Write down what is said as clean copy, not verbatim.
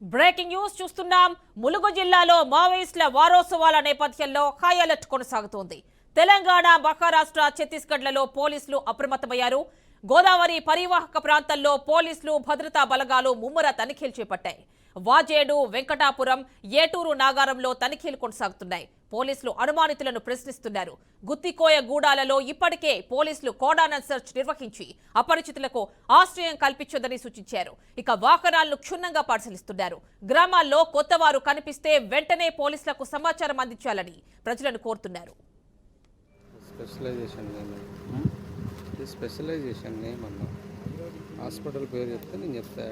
Breaking news చూస్తున్నాం. ములుగు జిల్లాలో మావోయిస్టుల వారోత్సవాల నేపథ్యంలో హై అలర్ట్ కొనసాగుతోంది. తెలంగాణ, మహారాష్ట్ర, ఛత్తీస్గఢ్లలో పోలీసులు అప్రమత్తమయ్యారు. గోదావరి పరివాహక ప్రాంతాల్లో పోలీసులు, భద్రతా బలగాలు ముమ్మర తనిఖీలు చేపట్టాయి. వాజేడు, వెంకటాపురం, ఏటూరు నాగారంలో తనిఖీలు కొనసాగుతున్నాయి. పోలీసులు అనుమానితులను ప్రశ్నిస్తున్నారు. గుత్తికోయ గూడాలలో ఇప్పటికే పోలీసులు కోడానన్ సెర్చ్ నిర్వహించి అపరిచితులకు ఆశ్రయం కల్పించొద్దని సూచించారు. ఇక వాహనాలను క్షుణ్ణంగా పరిశీలిస్తున్నారు. గ్రామాల్లో కొత్తవారు కనిపిస్తే వెంటనే పోలీసులకు సమాచారం అందించాలని ప్రజలను కోరుతున్నారు. స్పెషలైజేషన్ ఏమన్నా హాస్పిటల్ పేరు చెప్తే నేను చెప్తా.